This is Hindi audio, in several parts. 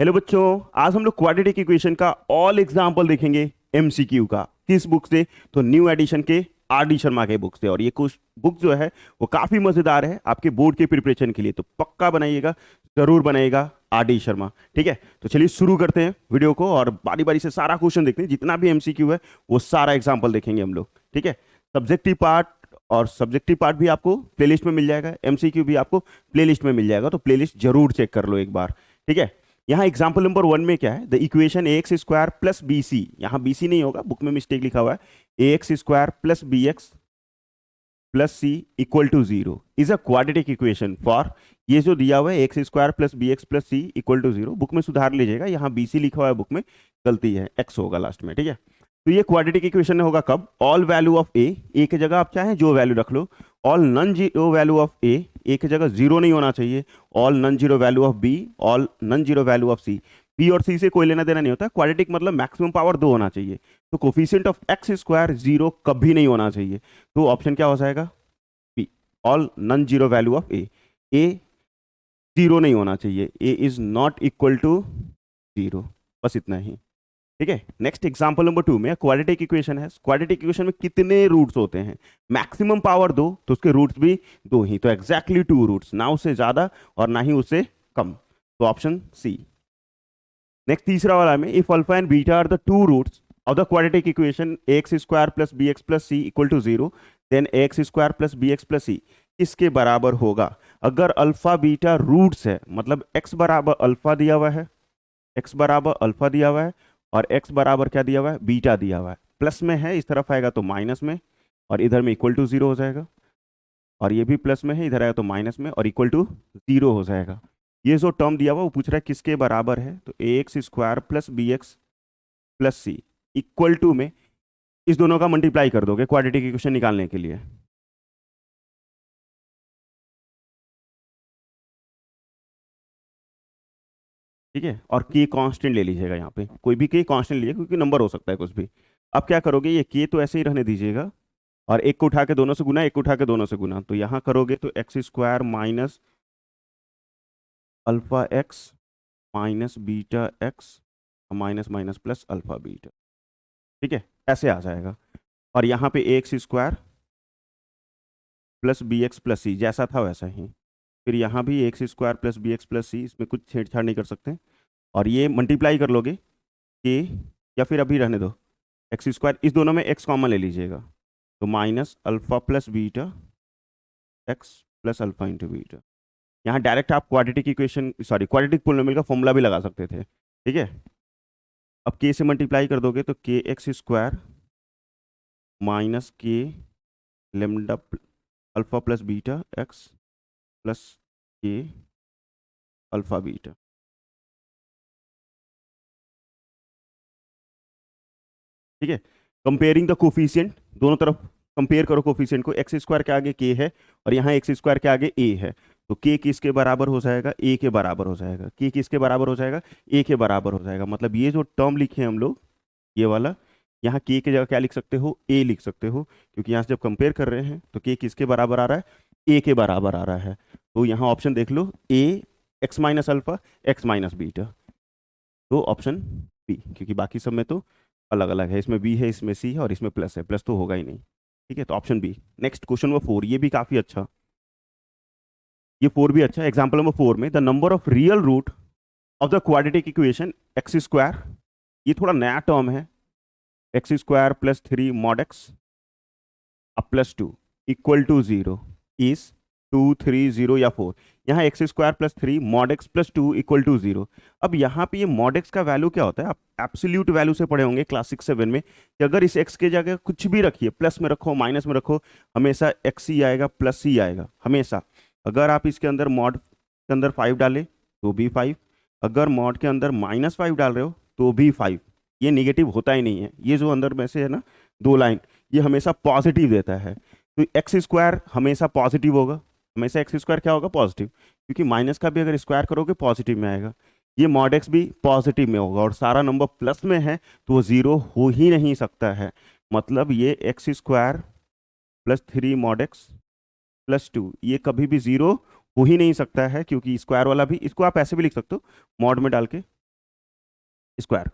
हेलो बच्चों, आज हम लोग क्वाड्रेटिक इक्वेशन का ऑल एग्जाम्पल देखेंगे एमसीक्यू का। किस बुक से? तो न्यू एडिशन के आर डी शर्मा के बुक से। और ये कुछ बुक जो है वो काफी मजेदार है आपके बोर्ड के प्रिपरेशन के लिए, तो पक्का बनाइएगा, जरूर बनाइएगा आर डी शर्मा। ठीक है, तो चलिए शुरू करते हैं वीडियो को और बारी बारी से सारा क्वेश्चन देखते हैं। जितना भी एमसीक्यू है वो सारा एग्जाम्पल देखेंगे हम लोग। ठीक है, सब्जेक्टिव पार्ट और सब्जेक्टिव पार्ट भी आपको प्लेलिस्ट में मिल जाएगा, एमसीक्यू भी आपको प्लेलिस्ट में मिल जाएगा, तो प्लेलिस्ट जरूर चेक कर लो एक बार। ठीक है, यहाँ एग्जाम्पल नंबर 1 में क्या है? The equation A x square plus b c, यहाँ बी सी नहीं होगा, बुक में मिस्टेक लिखा हुआ है, A x square plus B X plus C equal to zero is a quadratic equation for. ये जो दिया हुआ है X square plus B X plus C equal to zero, book में सुधार लीजिएगा, यहाँ बी सी लिखा हुआ है, बुक में गलती है, एक्स होगा लास्ट में। ठीक है, तो ये क्वाड्रेटिक इक्वेशन होगा कब? All value of A, A की जगह आप चाहें जो वैल्यू रख लो। All non zero value of A, A की जगह जीरो नहीं होना चाहिए। All non zero value of B, all non zero value of C. B और सी से कोई लेना देना नहीं होता, क्वाड्रेटिक मतलब मैक्सिमम पावर 2 होना चाहिए। तो coefficient of X square zero कभी नहीं होना चाहिए, तो ऑप्शन क्या हो जाएगा? B, all non zero value of A. A zero नहीं होना चाहिए, A is not equal to zero, बस इतना ही। ठीक है, नेक्स्ट एग्जांपल नंबर 2 में क्वाड्रेटिक इक्वेशन है। क्वाड्रेटिक इक्वेशन में कितने रूट्स होते हैं? मैक्सिमम पावर 2, तो उसके रूट्स भी 2 ही, तो एग्जैक्टली 2 रूट्स, ना उससे ज्यादा और ना ही उससे कम, तो ऑप्शन सी। नेक्स्ट तीसरा वाला में, if alpha and beta are the two roots of the quadratic equation A x square plus B X plus C equal to zero, then A x square plus B X plus C किसके बराबर होगा? अगर अल्फा बीटा रूट्स है, मतलब एक्स बराबर अल्फा दिया हुआ है, एक्स बराबर अल्फा दिया हुआ है, और एक्स बराबर क्या दिया हुआ है? बीटा दिया हुआ है। प्लस में है, इस तरफ आएगा तो माइनस में, और इधर में इक्वल टू जीरो हो जाएगा। और ये भी प्लस में है, इधर आएगा तो माइनस में, और इक्वल टू जीरो हो जाएगा। ये जो टर्म दिया हुआ वो पूछ रहा है किसके बराबर है, तो A x square plus B X plus C equal to में इस दोनों का मल्टीप्लाई कर दोगे क्वाड्रेटिक इक्वेशन निकालने के लिए। ठीक है, और के कांस्टेंट ले लीजिएगा, यहाँ पे कोई भी के कांस्टेंट लीजिए क्योंकि नंबर हो सकता है कुछ भी। अब क्या करोगे, ये के तो ऐसे ही रहने दीजिएगा, और एक को उठा के दोनों से गुना, एक को उठा के दोनों से गुना, तो यहाँ करोगे तो X square minus alpha X minus beta X minus minus plus alpha beta. ठीक है, ऐसे आ जाएगा। और यहाँ पे X square plus B X plus C जैसा था वैसा ही, फिर यहाँ भी X square plus B X plus C, इसमें कुछ छेड़छाड़ नहीं कर सकते। और ये मल्टीप्लाई कर लोगे के, या फिर अभी रहने दो, एक्स स्क्वायर, इस दोनों में एक्स कॉमन ले लीजिएगा, तो minus alpha plus beta x plus alpha into beta. यहाँ डायरेक्ट आप quadratic equation, sorry quadratic polynomial का फॉर्मूला भी लगा सकते थे। ठीक है, अब के से मल्टीप्लाई कर दोगे तो के एक्स स्क्वायर माइनस के lambda alpha plus beta x plus के अल्फा बीटा। ठीक है, कंपेयरिंग द कोफिशिएंट, दोनों तरफ कंपेयर करो कोफिशिएंट को, एक्स स्क्वायर के आगे के है और यहाँ एक्स स्क्वायर के आगे ए है, तो के किसके बराबर हो जाएगा? ए के बराबर हो जाएगा। के किसके बराबर हो जाएगा? ए के बराबर हो जाएगा। मतलब ये जो टर्म लिखे हैं हम लोग, ये वाला, यहाँ के जगह क्या लिख सकते हो? ए लिख सकते हो, क्योंकि यहाँ से जब कंपेयर कर रहे हैं तो के किसके बराबर आ रहा है? ए के बराबर आ रहा है। तो यहाँ ऑप्शन देख लो, A X minus alpha X minus beta, तो ऑप्शन बी, क्योंकि बाकी सब में तो अलग अलग है, इसमें बी है, इसमें सी है, और इसमें प्लस है, प्लस तो होगा ही नहीं। ठीक है, तो option b. Next question number 4, ये भी काफी अच्छा, ये 4 भी अच्छा। एग्जाम्पल नंबर 4 में, the number of real root of the quadratic equation x square, ये थोड़ा नया टर्म है, X square plus 3 mod X अब plus 2 equal to zero is 2 3 0 या 4। यहाँ X square plus 3 mod x plus 2 equal to zero. अब यहाँ पे ये मॉड एक्स का वैल्यू क्या होता है? आप एब्सोल्यूट वैल्यू से पढ़े होंगे क्लास 6 7 में, कि अगर इस एक्स के जगह कुछ भी रखिए, प्लस में रखो माइनस में रखो, हमेशा एक्स ही आएगा, प्लस ही आएगा हमेशा। अगर आप इसके अंदर मॉड के अंदर 5 डालें तो भी 5, अगर मॉड के अंदर -5 डाल रहे हो तो भी 5, ये निगेटिव होता ही नहीं है। ये जो अंदर में से है ना 2 लाइन, ये हमेशा पॉजिटिव देता है। तो एक्स स्क्वायर हमेशा पॉजिटिव होगा, हमेशा एक्स स्क्वायर क्या होगा? पॉजिटिव, क्योंकि माइनस का भी अगर स्क्वायर करोगे पॉजिटिव में आएगा। ये मॉड एक्स भी पॉजिटिव में होगा, और सारा नंबर प्लस में है तो वो जीरो हो ही नहीं सकता है। मतलब ये x square plus 3 mod x plus 2 ये कभी भी जीरो हो ही नहीं सकता है, क्योंकि स्क्वायर वाला भी, इसको आप ऐसे भी लिख सकते हो मॉड में डाल के, स्क्वायर,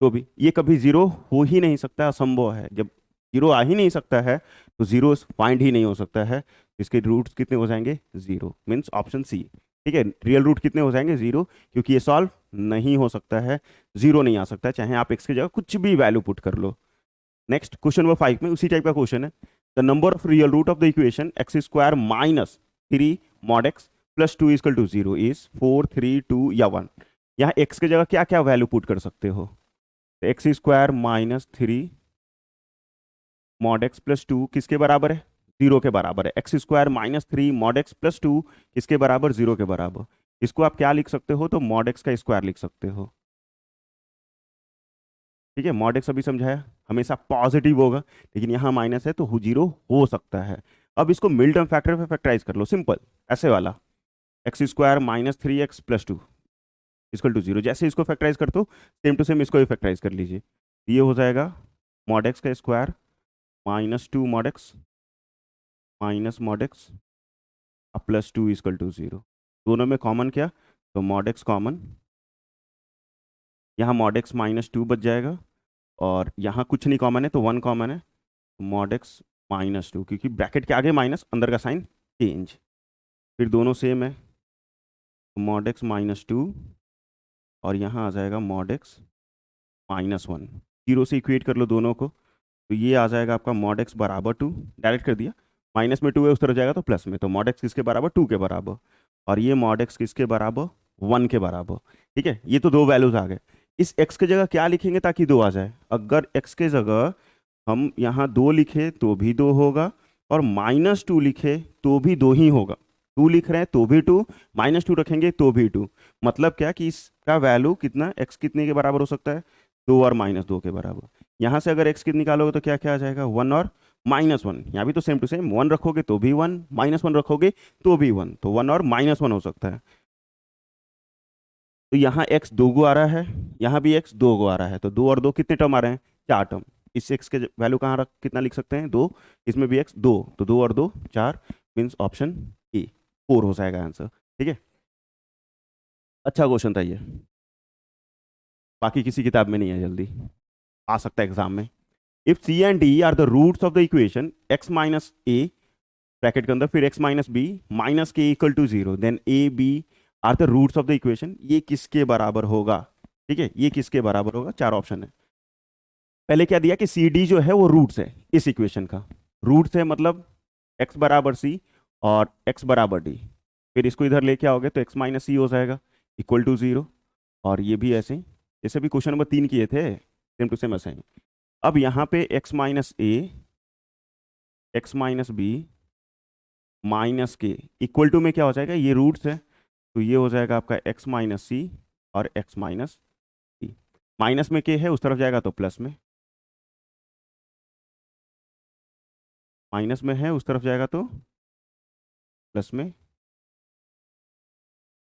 तो भी ये कभी जीरो हो ही नहीं सकता, असंभव है। जब जीरो आ ही नहीं सकता है तो जीरो फाइंड ही नहीं हो सकता है। इसके रूट्स कितने हो जाएंगे? Zero, means option c. ठीक है, रियल रूट कितने हो जाएंगे? जीरो, क्योंकि ये सॉल्व नहीं हो सकता है, जीरो नहीं आ सकता है, चाहे आप एक्स की जगह कुछ भी वैल्यू पुट कर लो। नेक्स्ट क्वेश्चन नंबर 5 में उसी टाइप का क्वेश्चन है। The number of real root of the equation x square minus 3 mod x plus 2 equal to 0 is 4, 3, 2 या 1। यहाँ एक्स की जगह क्या क्या वैल्यू पुट कर सकते हो? X square minus 3 mod x plus 2 किसके बराबर है? जीरो के बराबर है। X square minus 3 mod x plus 2 किसके बराबर? जीरो के बराबर। इसको आप क्या लिख सकते हो? तो मॉड एक्स का स्क्वायर लिख सकते हो। ठीक है, मॉड एक्स अभी समझाया, हमेशा पॉजिटिव होगा, लेकिन यहाँ माइनस है तो जीरो हो सकता है। अब इसको मिल टर्म फैक्टर पे फैक्टराइज कर लो, सिंपल ऐसे वाला। X square minus 3x plus 2 equal to zero. जैसे इसको फैक्टराइज करते हो सेम टू सेम इसको भी फैक्टराइज कर लीजिए। ये हो जाएगा मॉड एक्स का square minus 2 mod x minus mod x plus 2 equal to zero. दोनों में कॉमन क्या? तो मॉड एक्स कॉमन, यहाँ मॉड एक्स माइनस 2 बच जाएगा, और यहाँ कुछ नहीं कॉमन है तो 1 कॉमन है, मॉड एक्स माइनस 2, क्योंकि ब्रैकेट के आगे माइनस, अंदर का साइन चेंज। फिर दोनों सेम है, मॉड एक्स माइनस 2, और यहाँ आ जाएगा मॉड एक्स माइनस 1। जीरो से इक्वेट कर लो दोनों को, तो ये आ जाएगा आपका मॉड एक्स बराबर 2, डायरेक्ट कर दिया, माइनस में 2 है उस तरफ जाएगा तो प्लस में, तो मॉड एक्स किसके बराबर? 2 के बराबर। और ये मॉड एक्स किसके बराबर? 1 के बराबर। ठीक है, ये तो दो वैल्यूज आ गए। इस x की जगह क्या लिखेंगे ताकि दो आ जाए? अगर x के जगह हम यहाँ 2 लिखे तो भी 2 होगा, और माइनस 2 लिखे तो भी 2 ही होगा। 2 लिख रहे हैं तो भी 2, माइनस 2 रखेंगे तो भी 2। मतलब क्या कि इसका वैल्यू कितना, x कितने के बराबर हो सकता है? 2 और माइनस 2 के बराबर। यहाँ से अगर x कितने निकालोगे तो क्या क्या आ जाएगा? 1 और माइनस 1। यहाँ भी तो सेम टू सेम, 1 रखोगे तो भी 1, माइनस 1 रखोगे तो भी 1, तो 1 और माइनस 1 हो सकता है। तो यहाँ x 2 गो आ रहा है, यहाँ भी x 2 गो आ रहा है, तो 2 और 2 कितने टर्म आ रहे हैं? 4 टर्म। इस x के वैल्यू कहाँ रख, कितना लिख सकते हैं? 2। इसमें भी x 2, तो 2 और 2 4, मीन्स ऑप्शन ए 4 हो जाएगा आंसर। ठीक है, अच्छा क्वेश्चन था ये, बाकी किसी किताब में नहीं है, जल्दी आ सकता है एग्जाम में। If c and d are the roots of the equation x minus a, bracket के अंदर फिर x minus b minus k equal to zero, then a b are the roots of the equation, ये किसके बराबर होगा? ठीक है, ये किसके बराबर होगा? चार ऑप्शन है। पहले क्या दिया कि सी डी जो है वो रूट्स है इस इक्वेशन का, रूट्स है मतलब एक्स बराबर सी और एक्स बराबर डी। फिर इसको इधर लेके आओगे तो एक्स माइनस सी हो जाएगा इक्वल टू जीरो, और ये भी ऐसे ही जैसे भी क्वेश्चन नंबर 3 किए थे, सेम टू सेम ऐसे ही। अब यहाँ पे x minus A, X minus b minus k equal to में क्या हो जाएगा? ये रूट्स है, तो ये हो जाएगा आपका एक्स माइनस सी और एक्स माइनस सी। माइनस में के है उस तरफ जाएगा तो प्लस में, माइनस में है उस तरफ जाएगा तो प्लस में।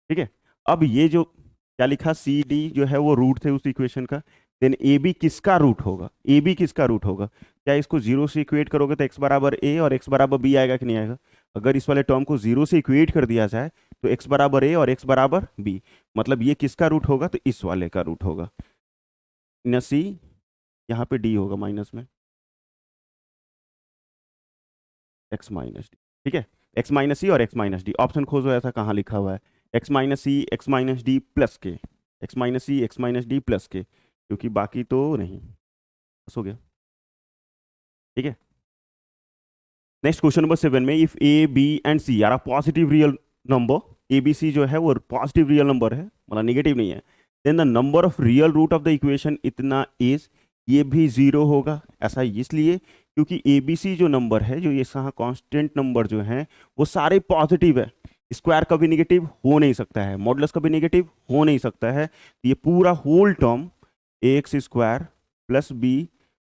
ठीक है, अब ये जो क्या लिखा, सी डी जो है वो रूट थे उस इक्वेशन का, देन ए बी किसका रूट होगा? ए बी किसका रूट होगा? क्या इसको जीरो से इक्वेट करोगे तो एक्स बराबर ए और एक्स बराबर बी आएगा कि नहीं आएगा? अगर इस वाले टर्म को जीरो से इक्वेट कर दिया जाए तो एक्स बराबर ए और एक्स बराबर बी, मतलब ये किसका रूट होगा? तो इस वाले का रूट होगा न सी, यहाँ पे डी होगा माइनस में, एक्स माइनस डी। ठीक है, एक्स माइनस सी और एक्स माइनस डी, ऑप्शन खोजो ऐसा कहाँ लिखा हुआ है? एक्स माइनस सी एक्स माइनस डी प्लस के, एक्स माइनस सी एक्स माइनस डी प्लस के, क्योंकि बाकी तो नहीं, बस हो गया। ठीक है, नेक्स्ट क्वेश्चन नंबर 7 में, if a b and c are a positive real number, a b c जो है वो पॉजिटिव रियल नंबर है, मतलब निगेटिव नहीं है, then the number of real root of the equation इतना इज, ये भी जीरो होगा। ऐसा इसलिए क्योंकि ए बी सी जो नंबर है, जो ये यहाँ कांस्टेंट नंबर जो है वो सारे पॉजिटिव है, स्क्वायर कभी निगेटिव हो नहीं सकता है, मॉडुलस कभी निगेटिव हो नहीं सकता है, तो ये पूरा whole term A x square plus B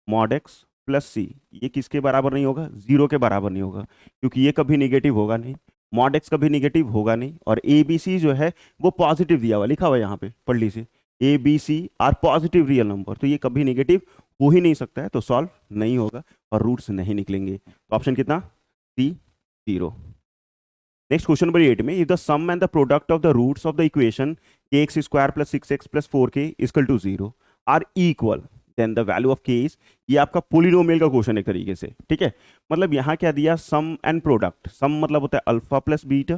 mod x plus C, ये किसके बराबर नहीं होगा? जीरो के बराबर नहीं होगा, क्योंकि ये कभी निगेटिव होगा नहीं, मॉड एक्स कभी निगेटिव होगा नहीं, और ए बी सी जो है वो पॉजिटिव दिया हुआ, लिखा हुआ यहाँ पे पढ़ लीजिए, a b c are positive real number, तो ये कभी निगेटिव हो ही नहीं सकता है, तो सॉल्व नहीं होगा और रूट्स नहीं निकलेंगे। तो ऑप्शन कितना? C, zero. Next question number 8 में, if the sum and the product of the roots of the equation K X square plus 6x plus 4k equal to 0 are equal, then the value of K is, ये आपका पोलिनोमियल का क्वेश्चन एक तरीके से, ठीक है। मतलब यहाँ क्या दिया, सम एंड प्रोडक्ट, सम मतलब होता है अल्फा प्लस बीटा,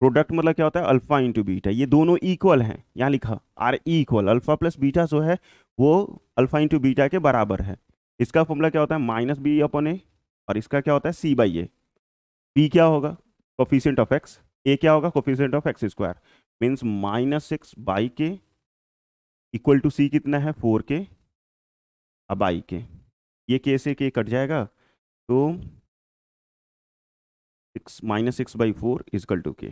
प्रोडक्ट मतलब क्या होता है अल्फा इंटू बीटा, ये दोनों इक्वल हैं, यहाँ लिखा are equal, alpha plus beta जो है वो अल्फा इंटू बीटा के बराबर है। इसका फॉर्मूला क्या होता है, माइनस बी अपॉन ए, और इसका क्या होता है सी बाई ए। बी क्या होगा, कोफिशिएंट ऑफ एक्स, ए क्या होगा, coefficient of X square, means -6/k equal to C कितना है 4k अब आई के, ये के से के कट जाएगा तो -6/4 इजकल टू के।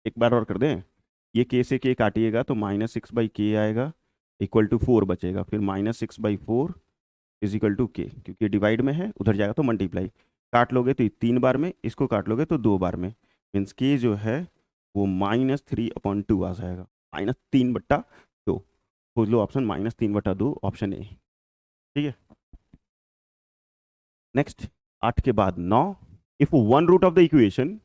एक बार और कर दें, ये के से के काटिएगा तो -6/k आएगा इक्वल टू 4 बचेगा, फिर -6/4 इजिकल टू के, क्योंकि डिवाइड में है उधर जाएगा तो मल्टीप्लाई, काट लोगे तो 3 बार में, इसको काट लोगे तो 2 बार में, मीन्स के जो है वो -3/2 आ जाएगा, -3/2। खोज लो ऑप्शन -3/2, ऑप्शन ए, ठीक है। नेक्स्ट 8 के बाद 9, if one root of the equation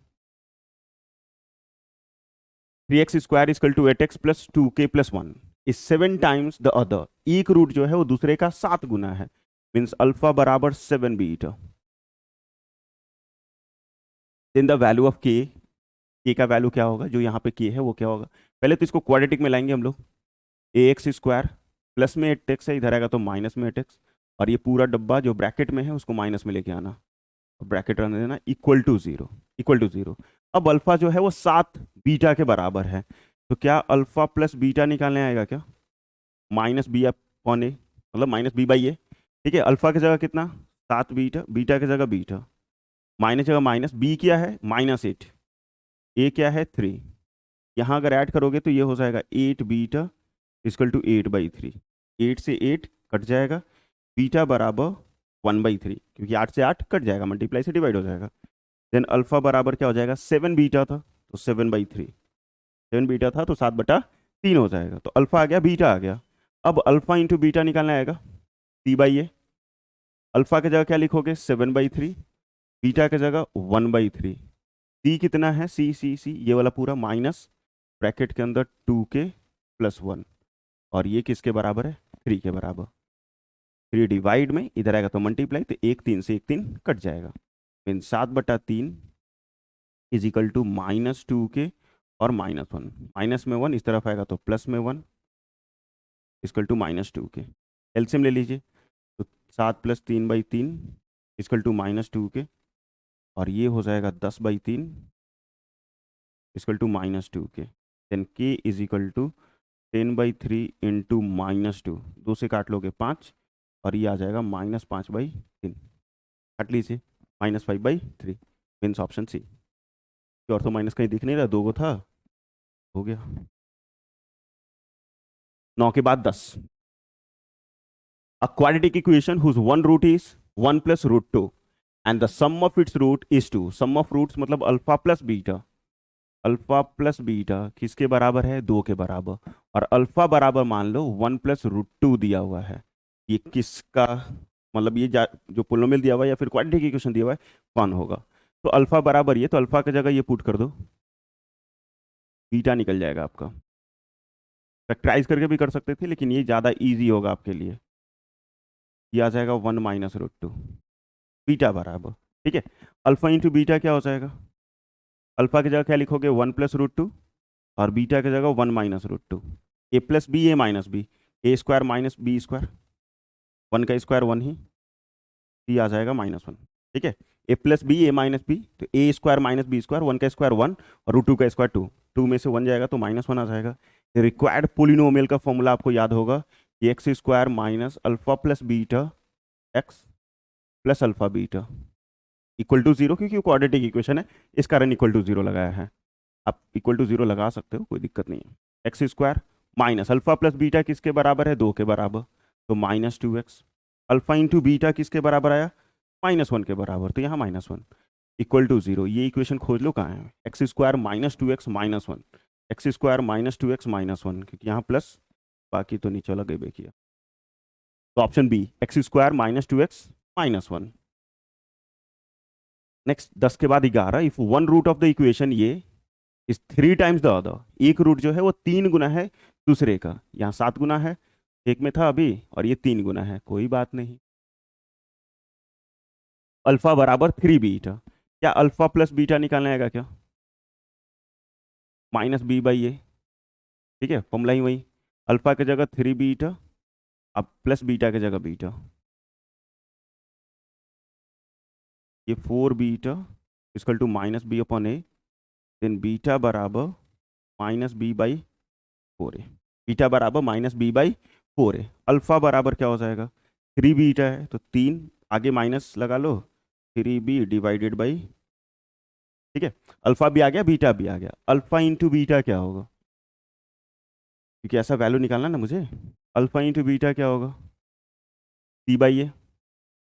3x square equal to 8x plus 2k plus 1 is 7 times the other, एक रूट जो है वो दूसरे का 7 गुना है, मीन्स अल्फा बराबर 7 beta, then the value of k का वैल्यू क्या होगा, जो यहाँ पे के है वो क्या होगा, पहले तो इसको क्वाड्रेटिक में लाएंगे हम लोग, ए एक्स स्क्वायर प्लस में 8x है, इधर आएगा तो माइनस में 8x, और ये पूरा डब्बा जो ब्रैकेट में है उसको माइनस में लेके आना, ब्रैकेट रहने देना, इक्वल टू 0, इक्वल टू 0। अब अल्फा जो है वो 7 बीटा के बराबर है, तो क्या अल्फा प्लस बीटा निकालने आएगा क्या, माइनस बी अपॉन ए, मतलब -b/a, ठीक है। अल्फा की जगह कितना 7 बीटा, बीटा की जगह बीटा, माइनस जगह माइनस, बी क्या है -8, ए क्या है 3, यहाँ अगर ऐड करोगे तो ये हो जाएगा 8 बीटा इक्वल टू 8/3, 8 से 8 कट जाएगा, बीटा बराबर 1/3, क्योंकि 8 से 8 कट जाएगा, मल्टीप्लाई से डिवाइड हो जाएगा, देन अल्फा बराबर क्या हो जाएगा, 7 बीटा था तो 7/3, 7 बीटा था तो 7/3 हो जाएगा, तो अल्फा आ गया बीटा आ गया। अब अल्फा इंटू बीटा निकालना आएगा, c/a, अल्फा की जगह क्या लिखोगे 7/3, बीटा की जगह 1/3, सी कितना है, सी ये वाला पूरा माइनस ब्रैकेट के अंदर 2k प्लस 1, और ये किसके बराबर है 3 के बराबर, 3 डिवाइड में इधर आएगा तो मल्टीप्लाई, तो 1 3 से 1 3 कट जाएगा, mean 7/3 is equal to -2k और -1, माइनस में 1 इस तरफ आएगा तो प्लस में 1 इक्वल टू -2k, एलसीएम ले लीजिए, तो 7 + 3/3 इक्वल टू -2k, और ये हो जाएगा 10/3 equal to -2k, then k is equal to 10/3 into -2, 2 से काट लोगे 5, और ये आ जाएगा -5/3, काट लीजिए -5/3, मीन्स ऑप्शन सी। और तो माइनस कहीं दिख नहीं रहा, 2 को था, हो गया। 9 के बाद 10, a quadratic equation whose one root is 1 plus root 2 and the sum of its root is 2, sum of roots मतलब alpha plus beta, alpha plus beta किसके बराबर है 2 के बराबर, और अल्फा बराबर मान लो 1 प्लस रूट 2 दिया हुआ है, ये किसका मतलब ये जो पोलिनोमियल दिया हुआ है या फिर क्वाड्रेटिक इक्वेशन दिया हुआ है कौन होगा, तो अल्फा बराबर ये, तो अल्फा की जगह ये पुट कर दो, बीटा निकल जाएगा आपका, फैक्टराइज करके भी कर सकते थे लेकिन ये ज़्यादा ईजी होगा आपके लिए, ये आ जाएगा 1 माइनस रूट 2 बीटा बराबर, ठीक है। अल्फा इंटू बीटा क्या हो जाएगा, अल्फा की जगह क्या लिखोगे 1 प्लस रूट 2, और बीटा की जगह 1 माइनस रूट 2, ए प्लस बी ए माइनस बी, ए स्क्वायर माइनस बी स्क्वायर, 1 का स्क्वायर 1 ही, सी आ जाएगा -1, ठीक है। ए प्लस बी ए माइनस बी, तो ए स्क्वायर माइनस बी स्क्वायर, 1 का स्क्वायर 1 और रूट 2 का स्क्वायर 2, 2 में से 1 जाएगा तो -1 आ जाएगा। रिक्वायर्ड पोलिनोमियल का फॉर्मूला आपको याद होगा कि x square minus alpha plus beta x plus alpha beta equal to 0, क्योंकि क्वाड्रेटिक इक्वेशन है इस कारण इक्वल टू 0 लगाया है, आप इक्वल टू 0 लगा सकते हो, कोई दिक्कत नहीं है। X square minus alpha plus beta किसके बराबर है 2 के बराबर, तो -2x, अल्फा इंटू बीटा किसके बराबर आया -1 के बराबर, तो यहाँ -1 इक्वल टू 0, ये इक्वेशन खोज लो कहाँ है, X square -2x -1, x square -2x -1, क्योंकि यहाँ प्लस बाकी तो नीचे वाला गए किया, तो option b x square -2x -1। Next 10 के बाद 11, if one root of the equation ये इज 3 टाइम्स द अदर, एक रूट जो है वो 3 गुना है दूसरे का, यहाँ 7 गुना है, एक में था अभी, और ये 3 गुना है, कोई बात नहीं। अल्फा बराबर 3 बीटा, क्या अल्फा प्लस बीटा निकालना आएगा क्या? माइनस बी बाई ए, ठीक है, फॉर्मूला ही वही, अल्फा की जगह 3 बीटा, अब प्लस बीटा की जगह बीटा, ये 4 beta equal to minus B upon A, then beta बराबर minus B by 4 A, beta बराबर minus B by 4 A, alpha बराबर क्या हो जाएगा, 3 बीटा है तो 3, आगे माइनस लगा लो, 3 बी डिवाइडेड बाई, ठीक है, अल्फा भी आ गया बीटा भी आ गया, अल्फा इंटू बीटा क्या होगा, क्योंकि ऐसा वैल्यू निकालना ना मुझे, अल्फा इंटू बीटा क्या होगा, सी बाई ए,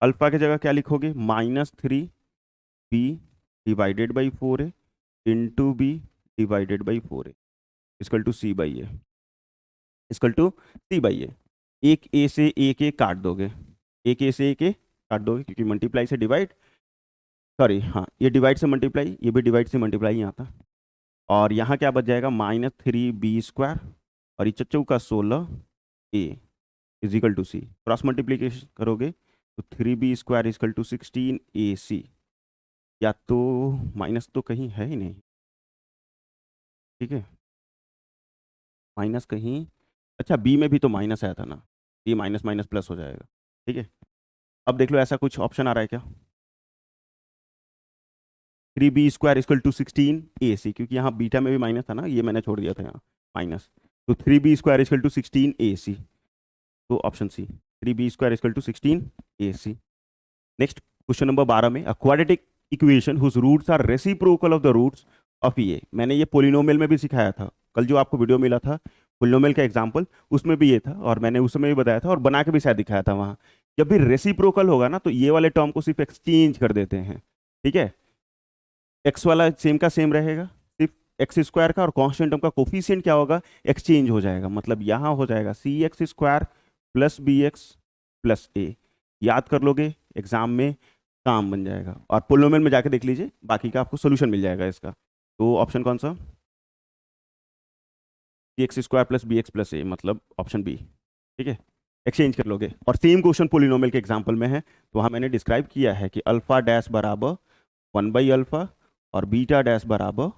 अल्फा की जगह क्या लिखोगे, -3 B divided by 4 A into B divided by 4 A equal to C by A, equal to C by A, एक ए से एक ए काट दोगे, एक ए से एक ए काट दोगे, क्योंकि मल्टीप्लाई से डिवाइड, सॉरी हाँ, ये डिवाइड से मल्टीप्लाई, ये भी डिवाइड से मल्टीप्लाई यहाँ था, और यहाँ क्या बच जाएगा, -3 b² और ये चच्चू का 16 A is equal to C, cross multiplication करोगे तो 3 b² इक्वल टू 16 ac, या तो माइनस तो कहीं है ही नहीं, ठीक है, माइनस कहीं, अच्छा बी में भी तो माइनस आया था ना, ये माइनस माइनस प्लस हो जाएगा, ठीक है। अब देख लो ऐसा कुछ ऑप्शन आ रहा है क्या, 3 b² इक्वल टू 16 ac, क्योंकि यहाँ बीटा में भी माइनस था ना, ये मैंने छोड़ दिया था यहाँ माइनस, तो 3 b² इक्वल टू 16 ac, तो option C 3 b² equal to 16 ac। Next question number 12 में, a quadratic equation whose roots are reciprocal of the roots of A, मैंने ये पोलिनोमियल में भी सिखाया था, कल जो आपको वीडियो मिला था पोलिनोमियल का एग्जाम्पल, उसमें भी ये था, और मैंने उस समय भी बताया था और बना के भी शायद दिखाया था वहाँ, जब भी रेसिप्रोकल होगा ना तो ये वाले टर्म को सिर्फ एक्सचेंज कर देते हैं, ठीक है, एक्स वाला सेम का सेम रहेगा, सिर्फ x² का, और कांस्टेंट टर्म का कोफिशिएंट क्या होगा, एक्सचेंज हो जाएगा, मतलब यहाँ हो जाएगा cx² प्लस bx प्लस ए, याद कर लोगे एग्जाम में काम बन जाएगा, और पोलिनोमियल में जाके देख लीजिए, बाकी का आपको सोल्यूशन मिल जाएगा इसका, तो ऑप्शन कौन सा, cx² प्लस bx प्लस ए, मतलब ऑप्शन बी, ठीक है, एक्सचेंज कर लोगे, और सेम क्वेश्चन पोलिनोमियल के एग्जाम्पल में है, तो वहाँ मैंने डिस्क्राइब किया है कि अल्फा डैश बराबर 1/अल्फा और बीटा डैश बराबर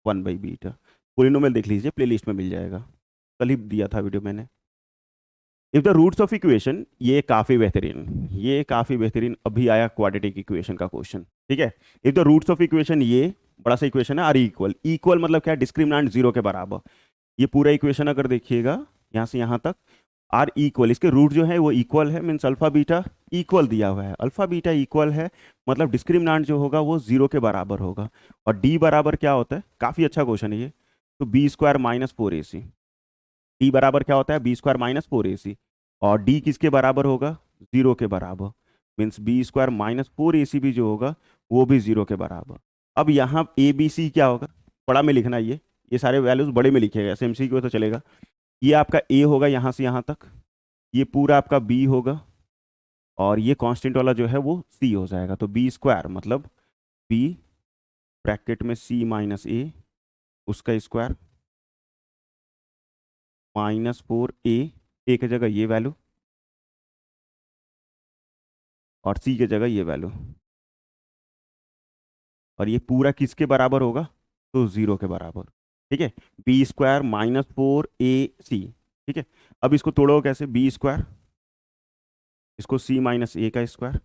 1/बीटा, पोलिनोमियल देख लीजिए प्लेलिस्ट में मिल जाएगा, कल ही दिया था वीडियो मैंने। If the roots of equation, ये काफ़ी बेहतरीन अभी आया क्वाड्रेटिक इक्वेशन का क्वेश्चन, ठीक है, if the roots of equation, ये बड़ा सा इक्वेशन है, आर इक्वल, इक्वल मतलब क्या, डिस्क्रिमिनेंट 0 के बराबर, ये पूरा इक्वेशन अगर देखिएगा यहाँ से यहाँ तक, आर इक्वल, इसके रूट जो है वो इक्वल है, मीन्स अल्फा बीटा इक्वल दिया हुआ है, अल्फा बीटा इक्वल है, मतलब डिस्क्रिमिनेंट जो होगा वो 0 के बराबर होगा, और डी बराबर क्या होता है, काफ़ी अच्छा क्वेश्चन है ये, तो b² माइनस 4ac, डी बराबर क्या होता है, b² माइनस 4ac, और डी किसके बराबर होगा, 0 के बराबर, मीन्स b² माइनस 4ac भी जो होगा वो भी 0 के बराबर। अब यहाँ ए बी सी क्या होगा, बड़ा में लिखना, ये सारे वैल्यूज बड़े में लिखेगा, एसएमसी को तो चलेगा, ये आपका ए होगा यहाँ से यहाँ तक, ये पूरा आपका बी होगा, और ये कांस्टेंट वाला जो है वो सी हो जाएगा, तो b² मतलब बी ब्रैकेट में सी माइनस ए, उसका स्क्वायर -4a, की जगह ये वैल्यू और सी की जगह ये वैल्यू, और ये पूरा किसके बराबर होगा, तो 0 के बराबर, ठीक है, b² -4ac, ठीक है, अब इसको तोड़ो कैसे, b², इसको c माइनस ए का स्क्वायर,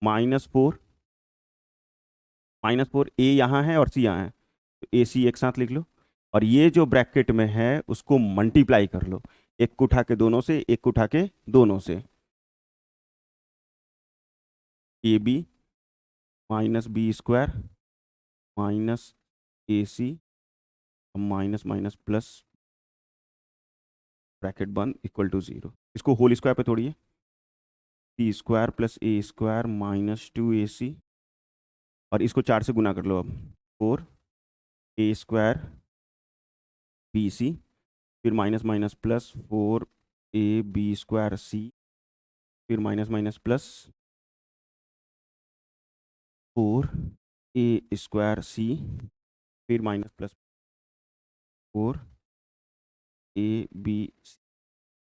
-4, -4a यहाँ है और c यहाँ है, तो ए सी एक साथ लिख लो, और ये जो ब्रैकेट में है उसको मल्टीप्लाई कर लो, एक को उठा के दोनों से, एक को उठा के दोनों से, a b -b² minus a c minus minus plus bracket बंद इक्वल टू 0, इसको होल स्क्वायर पे तोड़िए, c² प्लस a² -2ac, और इसको 4 से गुना कर लो, अब 4a² bc, फिर minus minus plus 4ab² c, फिर minus minus plus 4a² c फिर माइनस प्लस 4ab,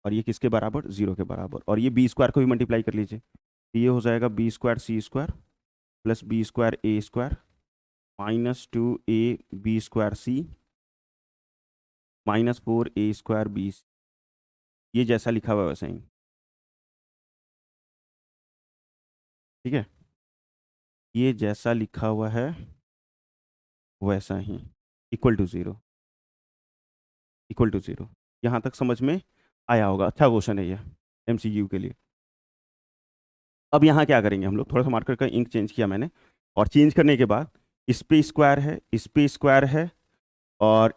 और ये किसके बराबर, 0 के बराबर, और ये b² को भी मल्टीप्लाई कर लीजिए, तो ये हो जाएगा b²c² plus b²a² minus 2ab²c minus 4a²b, ये जैसा लिखा हुआ है वैसा ही, ठीक है, ये जैसा लिखा हुआ है वैसा ही, इक्वल टू 0, इक्वल टू 0। यहाँ तक समझ में आया होगा, अच्छा क्वेश्चन है ये एमसीक्यू के लिए। अब यहाँ क्या करेंगे हम लोग, थोड़ा सा मार्कर का इंक चेंज किया मैंने, और चेंज करने के बाद इस पे स्क्वायर है, इस पे स्क्वायर है, और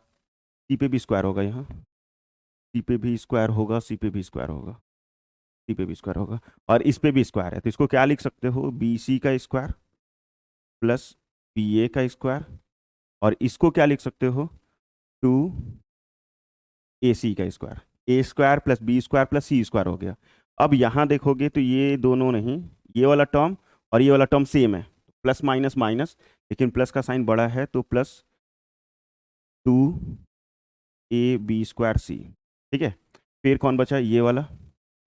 सी पे भी स्क्वायर होगा, यहाँ सी पे भी स्क्वायर होगा, सी पे भी स्क्वायर होगा, सी पे भी स्क्वायर होगा, और इस पे भी स्क्वायर है, तो इसको क्या लिख सकते हो, बी सी का स्क्वायर प्लस बी ए का स्क्वायर, और इसको क्या लिख सकते हो, 2ac का square, a² plus b² plus c² हो गया। अब यहाँ देखोगे तो ये दोनों नहीं, ये वाला टर्म और ये वाला टर्म सेम है, प्लस माइनस माइनस, लेकिन प्लस का साइन बड़ा है तो प्लस 2ab²c, ठीक है। फिर कौन बचा, ये वाला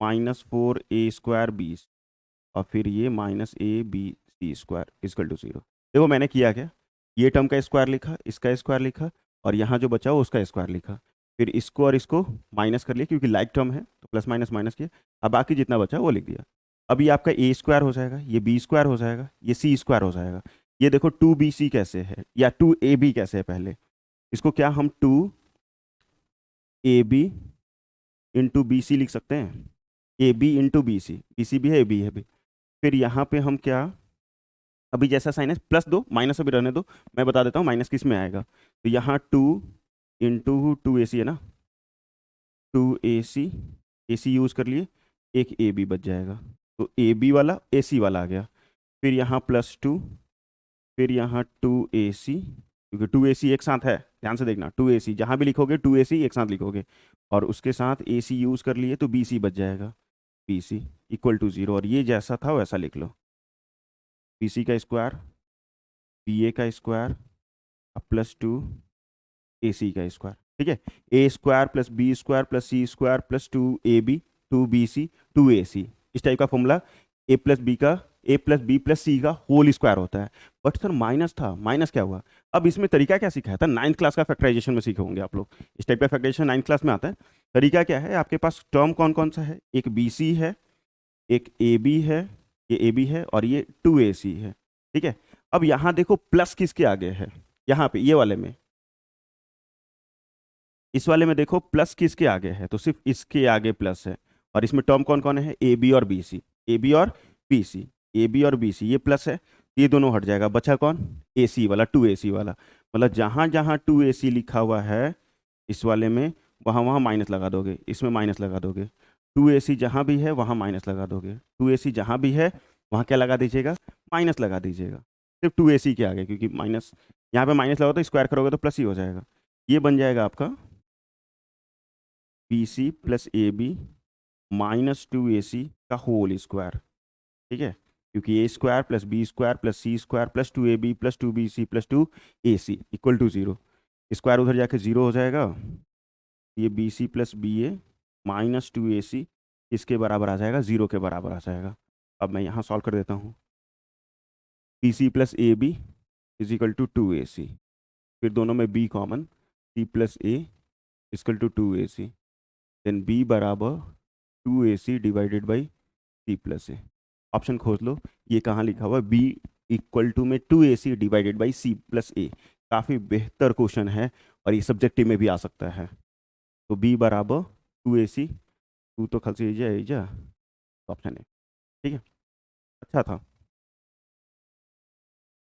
माइनस 4a²b, और फिर ये माइनस abc² इक्वल टू 0। देखो मैंने किया क्या, ये टर्म का स्क्वायर लिखा, इसका स्क्वायर लिखा, और यहाँ जो बचा वो उसका स्क्वायर लिखा, फिर इसको और इसको माइनस कर लिया क्योंकि लाइक टर्म है, तो प्लस माइनस माइनस किया, अब बाकी जितना बचा वो लिख दिया। अब ये आपका a² हो जाएगा, ये b² हो जाएगा, ये c² हो जाएगा। ये देखो 2bc कैसे है या 2ab कैसे है, पहले इसको क्या हम 2ab इंटू बी सी लिख सकते हैं, a b into b c, b c भी है, ए बी है भी। फिर यहाँ पे हम क्या, अभी जैसा साइन है प्लस दो, माइनस अभी रहने दो, मैं बता देता हूँ माइनस किस में आएगा, तो यहाँ 2 है ना, 2ac यूज कर लिए, एक ए बी बच जाएगा, तो ए बी वाला ए सी वाला आ गया, फिर यहाँ +2, फिर यहाँ 2ac, क्योंकि 2ac एक साथ है, ध्यान से देखना, 2ac जहाँ भी लिखोगे 2ac एक साथ लिखोगे, और उसके साथ ac यूज कर लिए तो bc बच जाएगा, bc इक्वल टू 0, और ये जैसा था वैसा लिख लो, bc का स्क्वायर ba का स्क्वायर प्लस 2ac का स्क्वायर, ठीक है, a² plus b² plus c² plus 2ab 2bc 2ac, इस टाइप का formula a plus B plus C का होल स्क्वायर होता है। बट सर माइनस था, माइनस क्या हुआ, अब इसमें तरीका क्या सिखाया था, 9th क्लास का फैक्टराइजेशन में सीखे होंगे आप लोग, इस टाइप का फैक्टराइजेशन 9th क्लास में आता है। तरीका क्या है, आपके पास टर्म कौन कौन सा है, एक बी सी है, एक ए बी है, ये ए बी है, और ये 2ac है, ठीक है। अब यहाँ देखो प्लस किसके आगे है, यहाँ पे ये वाले में, इस वाले में देखो प्लस किसके आगे है, तो सिर्फ इसके आगे प्लस है, और इसमें टर्म कौन कौन है, ए बी और बी सी, ए बी और बी सी, ए बी और बी सी, ये प्लस है, ये दोनों हट जाएगा, बचा कौन, ए सी वाला, 2ac वाला, मतलब जहाँ जहाँ 2ac लिखा हुआ है इस वाले में, वहाँ वहाँ माइनस लगा दोगे, इसमें माइनस लगा दोगे, 2ac जहाँ भी है वहाँ माइनस लगा दोगे, 2ac जहाँ भी है वहाँ क्या लगा दीजिएगा, माइनस लगा दीजिएगा, सिर्फ 2ac के आगे, क्योंकि माइनस यहाँ पे माइनस लगा तो स्क्वायर करोगे तो प्लस ही हो जाएगा, ये बन जाएगा आपका B C plus A B minus 2ac का होल स्क्वायर, ठीक है, क्योंकि a² plus b² plus c² plus 2ab plus 2bc plus 2ac equal to 0, square उधर जाके 0 हो जाएगा, ये bc plus ba minus 2ac इसके बराबर आ जाएगा, 0 के बराबर आ जाएगा। अब मैं यहाँ सॉल्व कर देता हूँ, bc plus A B is equal to 2ac, फिर दोनों में b common, c plus a equal to 2ac, then b बराबर 2ac divided by c plus A, option खोज लो, ये कहाँ लिखा हुआ है, b इक्वल टू में 2ac divided by c plus A, काफ़ी बेहतर क्वेश्चन है और ये सब्जेक्टिव में भी आ सकता है, तो b बराबर 2ac, 2 तो खल से जा ऑप्शन है, ठीक है, अच्छा था।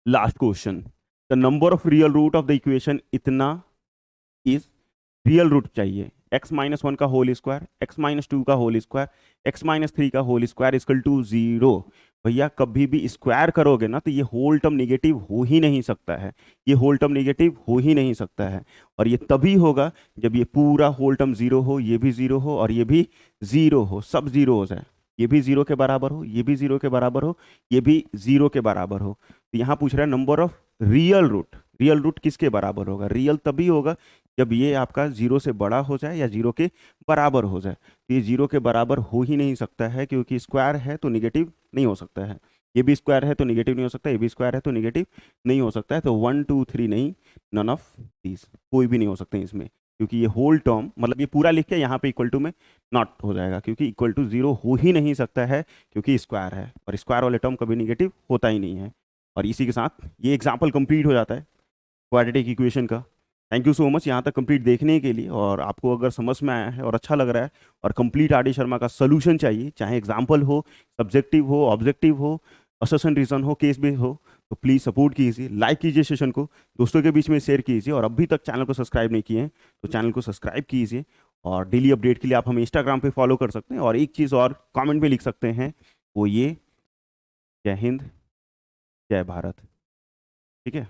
Last question, the number of real root of the equation इतना इज, रियल रूट चाहिए, x-1 का होल स्क्वायर, x-2 का होल स्क्वायर, x-3 का होल स्क्वायर इक्वल टू 0। भैया कभी भी स्क्वायर करोगे ना तो ये होल टर्म निगेटिव हो ही नहीं सकता है, ये होल टर्म निगेटिव हो ही नहीं सकता है, और ये तभी होगा जब ये पूरा होल टर्म 0 हो, ये भी 0 हो और ये भी 0 हो, सब 0 हो जाए, ये भी 0 के बराबर हो, ये भी 0 के बराबर हो, ये भी 0 के बराबर हो। तो यहाँ पूछ रहा है number of real root. Real root किसके बराबर होगा? रियल तभी होगा जब ये आपका 0 से बड़ा हो जाए या 0 के बराबर हो जाए। तो ये 0 के बराबर हो ही नहीं सकता है, क्योंकि स्क्वायर है तो निगेटिव नहीं हो सकता है। ये भी स्क्वायर है तो निगेटिव नहीं हो सकता, ये भी स्क्वायर है तो निगेटिव नहीं हो सकता है। तो 1 2 3 नहीं, नन ऑफ दीज, कोई भी नहीं हो सकते इसमें, क्योंकि ये होल टर्म मतलब ये पूरा लिख के यहाँ पे इक्वल टू में नॉट हो जाएगा, क्योंकि इक्वल टू 0 हो ही नहीं सकता है, क्योंकि स्क्वायर है और स्क्वायर वाले टर्म कभी निगेटिव होता ही नहीं है। और इसी के साथ ये एग्जाम्पल कंप्लीट हो जाता है क्वाड्रेटिक इक्वेशन का। थैंक यू सो मच यहाँ तक कंप्लीट देखने के लिए। और आपको अगर समझ में आया है और अच्छा लग रहा है और कंप्लीट आर डी शर्मा का सोल्यूशन चाहिए, चाहे एग्जाम्पल हो, सब्जेक्टिव हो, ऑब्जेक्टिव हो, असर्शन रीजन हो, केस बेस हो, तो प्लीज़ सपोर्ट कीजिए, लाइक कीजिए सेशन को, दोस्तों के बीच में शेयर कीजिए। और अभी तक चैनल को सब्सक्राइब नहीं किए हैं तो चैनल को सब्सक्राइब कीजिए। और डेली अपडेट के लिए आप हमें इंस्टाग्राम पे फॉलो कर सकते हैं। और एक चीज़ और कमेंट में लिख सकते हैं, वो ये, जय हिंद, जय भारत। ठीक है।